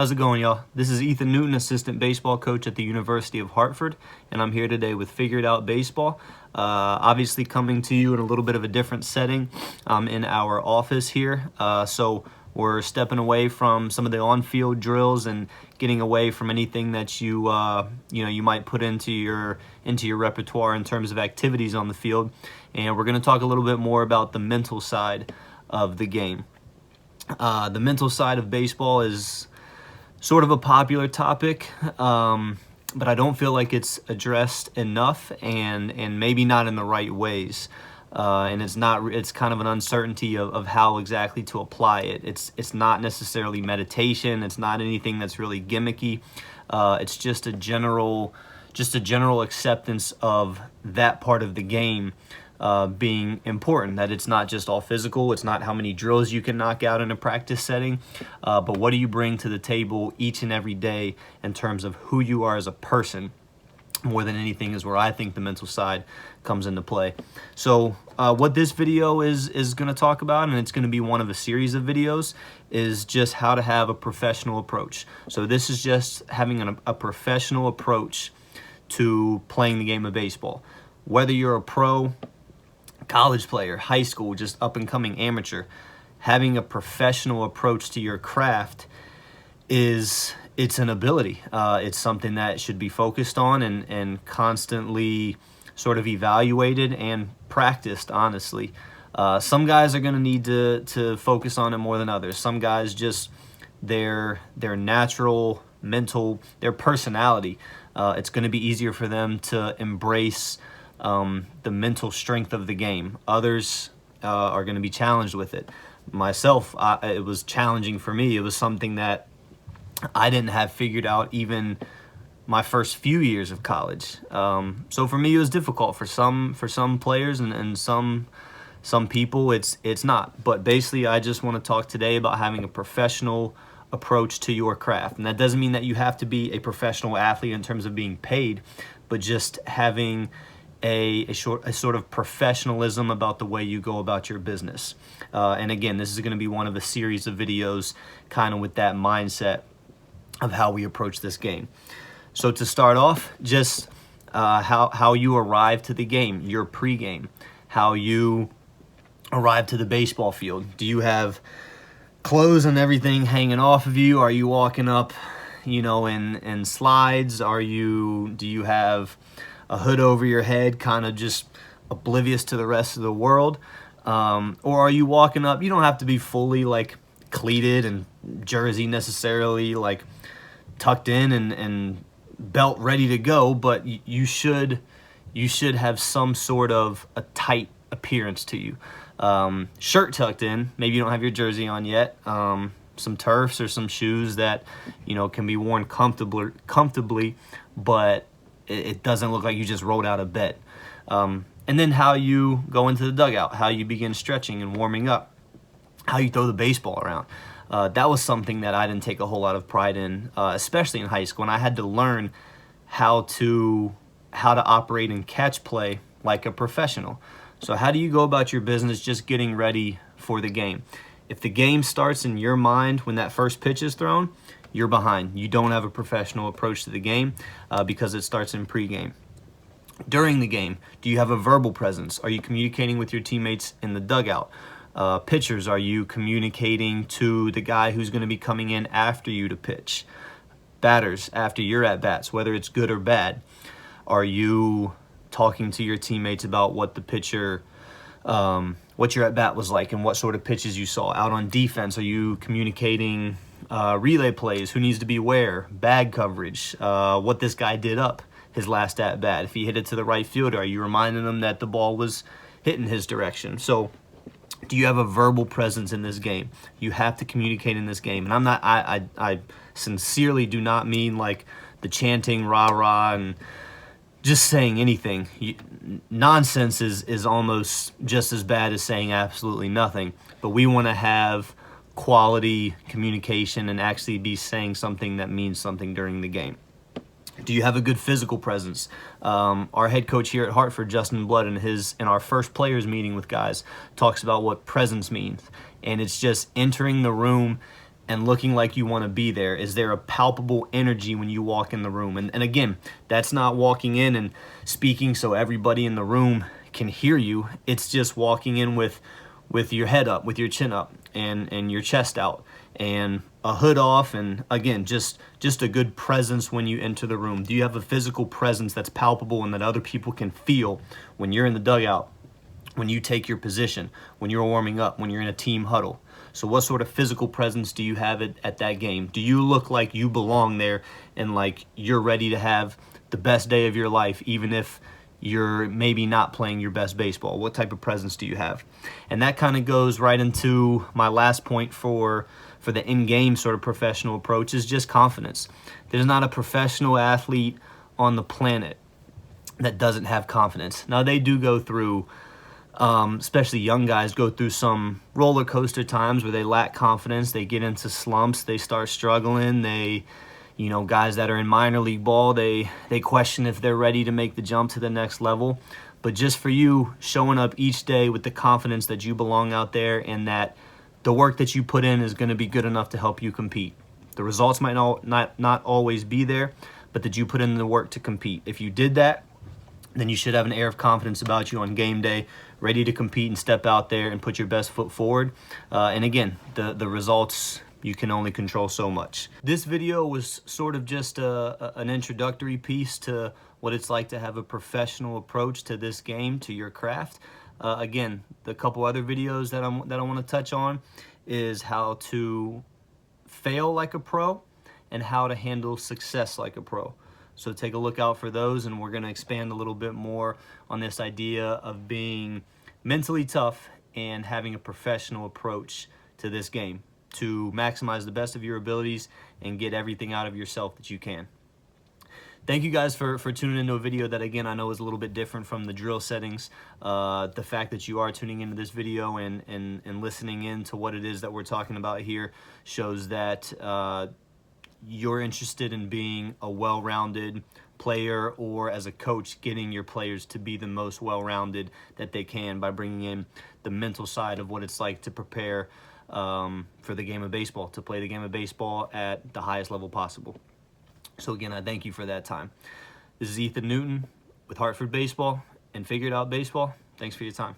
How's it going, y'all? This is Ethan Newton, assistant baseball coach at the University of Hartford, and I'm here today with Figured Out Baseball. Obviously coming to you in a little bit of a different setting in our office here. So we're stepping away from some of the on-field drills and getting away from anything that you might put into your repertoire in terms of activities on the field. And we're going to talk a little bit more about the mental side of the game. The mental side of baseball is sort of a popular topic, but I don't feel like it's addressed enough, and maybe not in the right ways. And it's kind of an uncertainty of how exactly to apply it. It's not necessarily meditation. It's not anything that's really gimmicky. It's just a general acceptance of that part of the game being important, that it's not just all physical, it's not how many drills you can knock out in a practice setting, but what do you bring to the table each and every day in terms of who you are as a person. More than anything is where I think the mental side comes into play. So what this video is going to talk about, and it's going to be one of a series of videos, is just how to have a professional approach. So this is just having a professional approach to playing the game of baseball. Whether you're a pro, college player, high school, just up and coming amateur, having a professional approach to your craft it's an ability. It's something that should be focused on and constantly sort of evaluated and practiced, honestly. Some guys are going to need to focus on it more than others. Some guys just their natural mental, their personality, it's going to be easier for them to embrace the mental strength of the game. Others are going to be challenged with it. Myself, it was challenging for me. It was something that I didn't have figured out even my first few years of college. So for me, it was difficult. For some players and some people, it's not. But basically, I just want to talk today about having a professional approach to your craft. And that doesn't mean that you have to be a professional athlete in terms of being paid, but just having a sort of professionalism about the way you go about your business. And again, this is going to be one of a series of videos kind of with that mindset of how we approach this game. So to start off, just how you arrive to the game, your pregame, how you arrive to the baseball field. Do you have clothes and everything hanging off of you? Are you walking up, in slides? Do you have a hood over your head, kind of just oblivious to the rest of the world? Or are you walking up? You don't have to be fully like cleated and jersey necessarily, like tucked in and belt ready to go, but you should have some sort of a tight appearance to you. Shirt tucked in, maybe you don't have your jersey on yet, some turfs or some shoes that can be worn comfortably, but it doesn't look like you just rolled out of bed. And then how you go into the dugout, how you begin stretching and warming up, how you throw the baseball around. That was something that I didn't take a whole lot of pride in, especially in high school, and I had to learn how to operate and catch play like a professional. So how do you go about your business just getting ready for the game? If the game starts in your mind when that first pitch is thrown, you're behind. You don't have a professional approach to the game because it starts in pregame. During the game, do you have a verbal presence? Are you communicating with your teammates in the dugout? Pitchers, are you communicating to the guy who's going to be coming in after you to pitch? Batters, after your at-bats, whether it's good or bad, are you talking to your teammates about what the pitcher, what your at-bat was like and what sort of pitches you saw? Out on defense, are you communicating relay plays, who needs to be where, bag coverage, what this guy did up his last at-bat? If he hit it to the right fielder, are you reminding him that the ball was hitting his direction? So do you have a verbal presence in this game? You have to communicate in this game. And I sincerely do not mean like the chanting rah-rah and just saying anything. Nonsense is almost just as bad as saying absolutely nothing. But we want to have quality communication and actually be saying something that means something during the game. Do you have a good physical presence? Our head coach here at Hartford, Justin Blood, in our first players meeting with guys, talks about what presence means. And it's just entering the room and looking like you want to be there? Is there a palpable energy when you walk in the room? And again, that's not walking in and speaking so everybody in the room can hear you. It's just walking in with your head up, with your chin up, and your chest out, and a hood off, and again, just a good presence when you enter the room. Do you have a physical presence that's palpable and that other people can feel when you're in the dugout, when you take your position, when you're warming up, when you're in a team huddle? So what sort of physical presence do you have at that game? Do you look like you belong there and like you're ready to have the best day of your life, even if you're maybe not playing your best baseball? What type of presence do you have? And that kind of goes right into my last point for the in-game sort of professional approach, is just confidence. There's not a professional athlete on the planet that doesn't have confidence. Now, they do go through, especially young guys, go through some roller coaster times where they lack confidence. They get into slumps. They start struggling. Guys that are in minor league ball, they question if they're ready to make the jump to the next level. But just for you, showing up each day with the confidence that you belong out there and that the work that you put in is going to be good enough to help you compete. The results might not always be there, but that you put in the work to compete. If you did that, then you should have an air of confidence about you on game day, ready to compete and step out there and put your best foot forward. And again, the results, you can only control so much. This video was sort of just an introductory piece to what it's like to have a professional approach to this game, to your craft. Again, the couple other videos that I want to touch on is how to fail like a pro and how to handle success like a pro. So take a look out for those, and we're going to expand a little bit more on this idea of being mentally tough and having a professional approach to this game to maximize the best of your abilities and get everything out of yourself that you can. Thank you guys for tuning into a video that, again, I know is a little bit different from the drill settings. The fact that you are tuning into this video and listening in to what it is that we're talking about here shows that you're interested in being a well-rounded player, or as a coach, getting your players to be the most well-rounded that they can by bringing in the mental side of what it's like to prepare for the game of baseball, to play the game of baseball at the highest level possible. So again, I thank you for that time. This is Ethan Newton with Hartford Baseball and Figured Out Baseball. Thanks for your time.